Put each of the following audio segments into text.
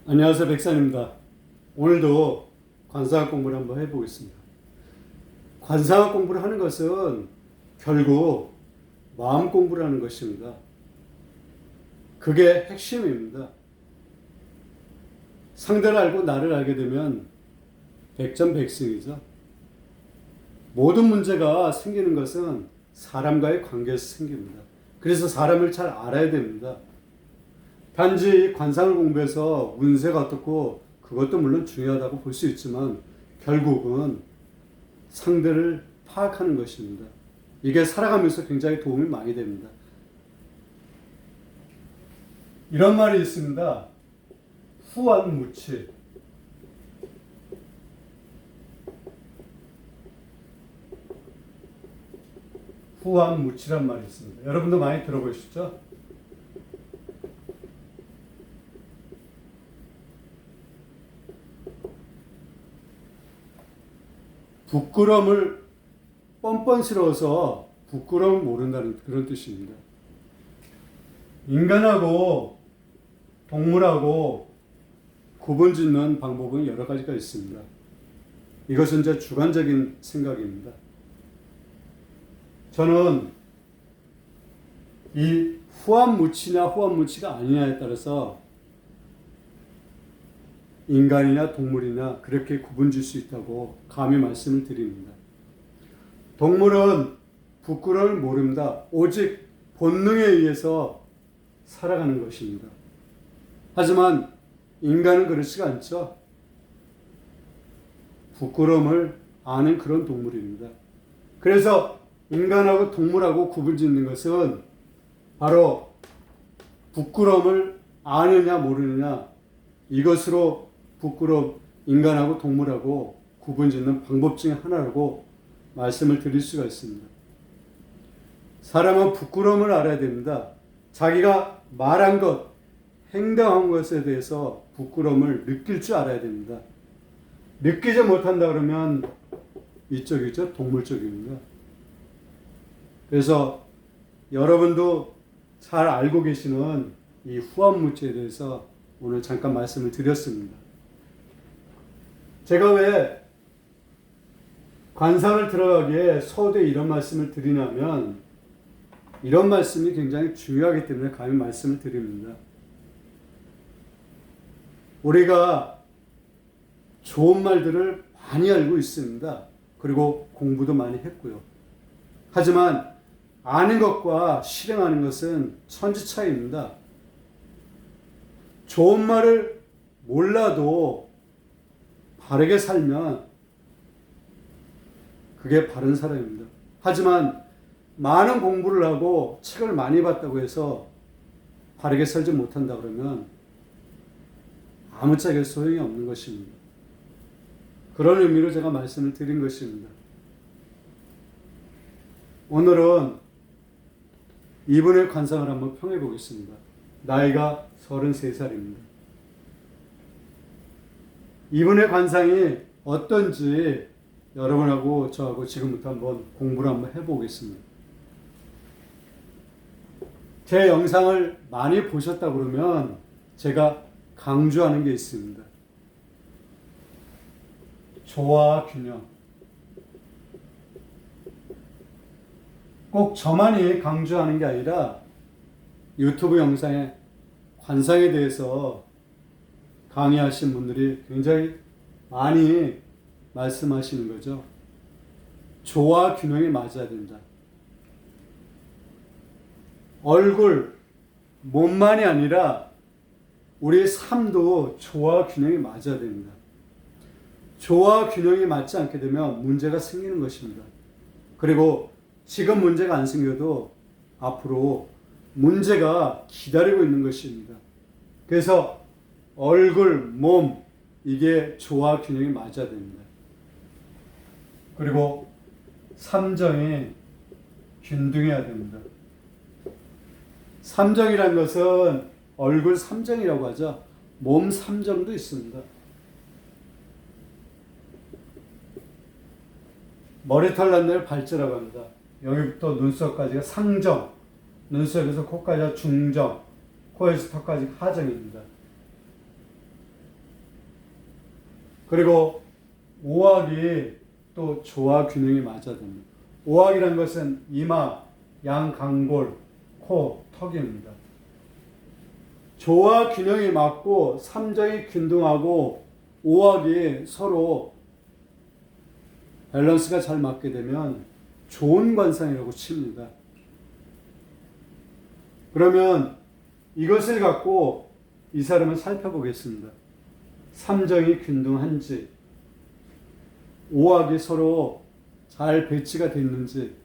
안녕하세요, 백산입니다. 오늘도 관상학 공부를 한번 해보겠습니다. 관상학 공부를 하는 것은 결국 마음 공부를 하는 것입니다. 그게 핵심입니다. 상대를 알고 나를 알게 되면 백전백승이죠. 모든 문제가 생기는 것은 사람과의 관계에서 생깁니다. 그래서 사람을 잘 알아야 됩니다. 단지 관상을 공부해서 운세가 어떻고 그것도 물론 중요하다고 볼 수 있지만 결국은 상대를 파악하는 것입니다. 이게 살아가면서 굉장히 도움이 많이 됩니다. 이런 말이 있습니다. 후한무치. 후한무치란 말이 있습니다. 여러분도 많이 들어보셨죠? 부끄러움을 뻔뻔스러워서 부끄러움을 모른다는 그런 뜻입니다. 인간하고 동물하고 구분 짓는 방법은 여러 가지가 있습니다. 이것은 제 주관적인 생각입니다. 저는 이 후한무치냐 후한무치가 아니냐에 따라서 인간이나 동물이나 그렇게 구분질 수 있다고 감히 말씀을 드립니다. 동물은 부끄러움을 모릅니다. 오직 본능에 의해서 살아가는 것입니다. 하지만 인간은 그렇지가 않죠. 부끄러움을 아는 그런 동물입니다. 그래서 인간하고 동물하고 구분짓는 것은 바로 부끄러움을 아느냐 모르느냐 이것으로 부끄러움, 인간하고 동물하고 구분짓는 방법 중에 하나라고 말씀을 드릴 수가 있습니다. 사람은 부끄러움을 알아야 됩니다. 자기가 말한 것, 행동한 것에 대해서 부끄러움을 느낄 줄 알아야 됩니다. 느끼지 못한다 그러면 이쪽이죠. 동물 쪽입니다. 그래서 여러분도 잘 알고 계시는 이 후한무치에 대해서 오늘 잠깐 말씀을 드렸습니다. 제가 왜 관상을 들어가기에 서두에 이런 말씀을 드리냐면 이런 말씀이 굉장히 중요하기 때문에 감히 말씀을 드립니다. 우리가 좋은 말들을 많이 알고 있습니다. 그리고 공부도 많이 했고요. 하지만 아는 것과 실행하는 것은 천지 차이입니다. 좋은 말을 몰라도 바르게 살면 그게 바른 사람입니다. 하지만 많은 공부를 하고 책을 많이 봤다고 해서 바르게 살지 못한다 그러면 아무짝에 소용이 없는 것입니다. 그런 의미로 제가 말씀을 드린 것입니다. 오늘은 이분의 관상을 한번 평해 보겠습니다. 나이가 33살입니다. 이분의 관상이 어떤지 여러분하고 저하고 지금부터 한번 공부를 한번 해보겠습니다. 제 영상을 많이 보셨다 그러면 제가 강조하는 게 있습니다. 조화 균형. 꼭 저만이 강조하는 게 아니라 유튜브 영상에 관상에 대해서 강의하신 분들이 굉장히 많이 말씀하시는 거죠. 조화 균형이 맞아야 된다. 얼굴, 몸만이 아니라 우리의 삶도 조화 균형이 맞아야 됩니다. 조화 균형이 맞지 않게 되면 문제가 생기는 것입니다. 그리고 지금 문제가 안 생겨도 앞으로 문제가 기다리고 있는 것입니다. 그래서 얼굴, 몸 이게 조화 균형이 맞아야 됩니다. 그리고 삼정이 균등해야 됩니다. 삼정이란 것은 얼굴 삼정이라고 하죠. 몸 삼정도 있습니다. 머리털 난 데를 발자라고 합니다. 여기부터 눈썹까지가 상정, 눈썹에서 코까지가 중정, 코에서 턱까지 하정입니다. 그리고 오악이 또 조화 균형이 맞아야 됩니다. 오악이란 것은 이마, 양강골, 코, 턱입니다. 조화 균형이 맞고 삼정이 균등하고 오악이 서로 밸런스가 잘 맞게 되면 좋은 관상이라고 칩니다. 그러면 이것을 갖고 이 사람을 살펴보겠습니다. 삼정이 균등한지, 오악이 서로 잘 배치가 되어 있는지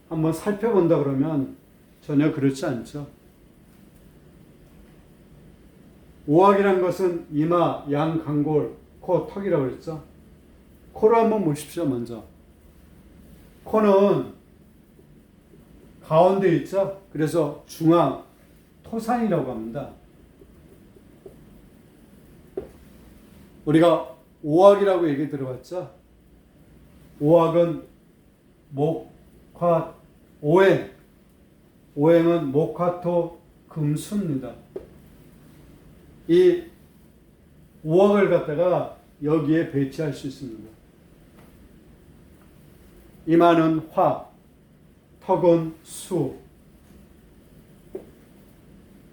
한번 살펴본다 그러면 전혀 그렇지 않죠. 오악이란 것은 이마, 양, 강골, 코, 턱이라고 그랬죠. 코를 한번 보십시오. 먼저 코는 가운데 있죠. 그래서 중앙, 토산이라고 합니다. 우리가 오악이라고 얘기 들어봤죠. 오악은 목화, 오행, 오행은 목화토 금수입니다. 이 오악을 갖다가 여기에 배치할 수 있습니다. 이마는 화, 턱은 수,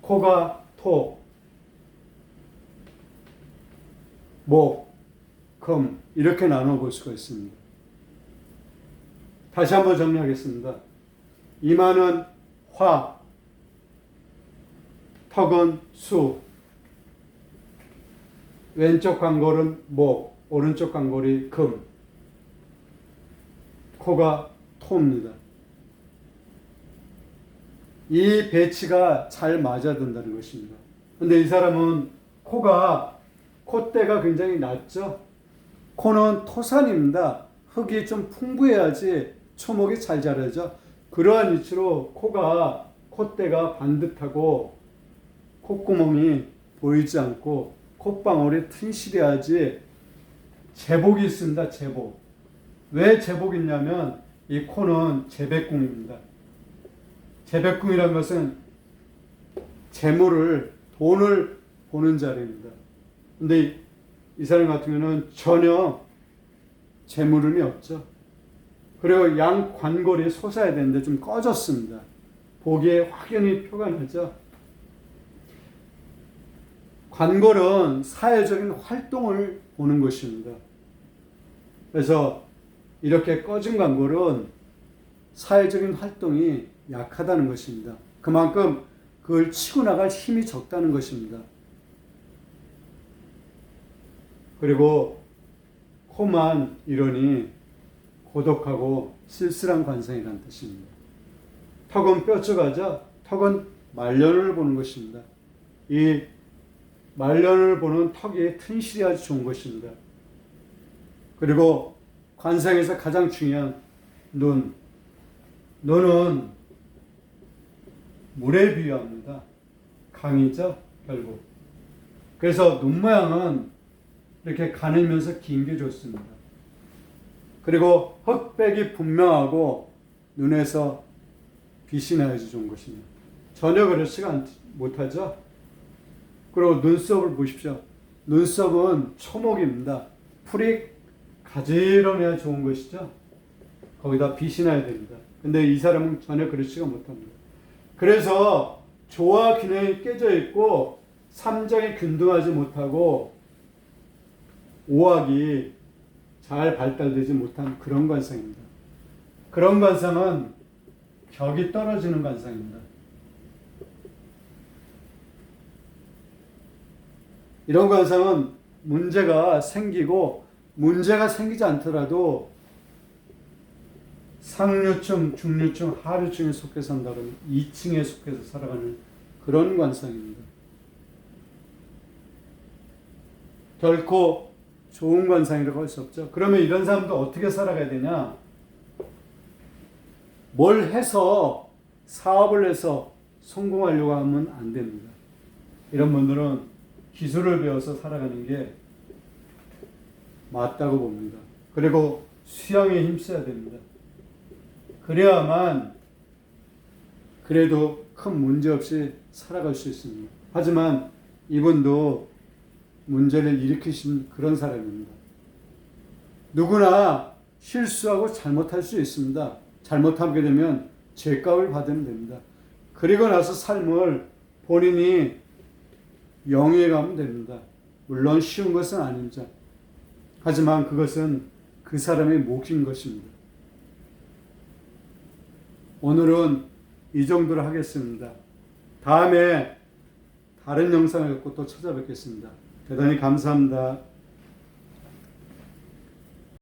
코가 토, 목, 금 이렇게 나눠볼 수가 있습니다. 다시 한번 정리하겠습니다. 이마는 화, 턱은 수, 왼쪽 관골은 목, 오른쪽 관골이 금, 코가 토입니다. 이 배치가 잘 맞아든다는 것입니다. 근데 이 사람은 콧대가 굉장히 낮죠? 코는 토산입니다. 흙이 좀 풍부해야지 초목이 잘 자라죠. 그러한 위치로 콧대가 반듯하고 콧구멍이 보이지 않고 콧방울이 튼실해야지 제복이 있습니다. 제복. 왜 제복이 있냐면 이 코는 재백궁입니다. 재백궁이라는 것은 재물을, 돈을 보는 자리입니다. 근데 이 사람 같은 경우는 전혀 재물운이 없죠. 그리고 양 관골이 솟아야 되는데 좀 꺼졌습니다. 보기에 확연히 표가 나죠. 관골은 사회적인 활동을 보는 것입니다. 그래서 이렇게 꺼진 관골은 사회적인 활동이 약하다는 것입니다. 그만큼 그걸 치고 나갈 힘이 적다는 것입니다. 그리고 코만 이러니 고독하고 쓸쓸한 관상이라는 뜻입니다. 턱은 뾰족하죠. 턱은 말년을 보는 것입니다. 이 말년을 보는 턱이 튼실이 아주 좋은 것입니다. 그리고 관상에서 가장 중요한 눈은 물에 비유합니다. 강이죠, 결국. 그래서 눈 모양은 이렇게 가늘면서 긴 게 좋습니다. 그리고 흑백이 분명하고 눈에서 빛이 나야지 좋은 것입니다. 전혀 그렇지가 못하죠. 그리고 눈썹을 보십시오. 눈썹은 초목입니다. 풀이 가지런해야 좋은 것이죠. 거기다 빛이 나야 됩니다. 근데 이 사람은 전혀 그렇지가 못합니다. 그래서 조화 균형이 깨져 있고 삼정이 균등하지 못하고 오악이 잘 발달되지 못한 그런 관상입니다. 그런 관상은 격이 떨어지는 관상입니다. 이런 관상은 문제가 생기고 문제가 생기지 않더라도 상류층, 중류층, 하류층에 속해 산다면 2층에 속해서 살아가는 그런 관상입니다. 결코 좋은 관상이라고 할 수 없죠. 그러면 이런 사람도 어떻게 살아가야 되냐? 뭘 해서 사업을 해서 성공하려고 하면 안 됩니다. 이런 분들은 기술을 배워서 살아가는 게 맞다고 봅니다. 그리고 수양에 힘써야 됩니다. 그래야만 그래도 큰 문제 없이 살아갈 수 있습니다. 하지만 이분도 문제를 일으키신 그런 사람입니다. 누구나 실수하고 잘못할 수 있습니다. 잘못하게 되면 죄값을 받으면 됩니다. 그리고 나서 삶을 본인이 영위해 가면 됩니다. 물론 쉬운 것은 아닙니다. 하지만 그것은 그 사람의 몫인 것입니다. 오늘은 이 정도로 하겠습니다. 다음에 다른 영상을 갖고 또 찾아뵙겠습니다. 대단히 감사합니다.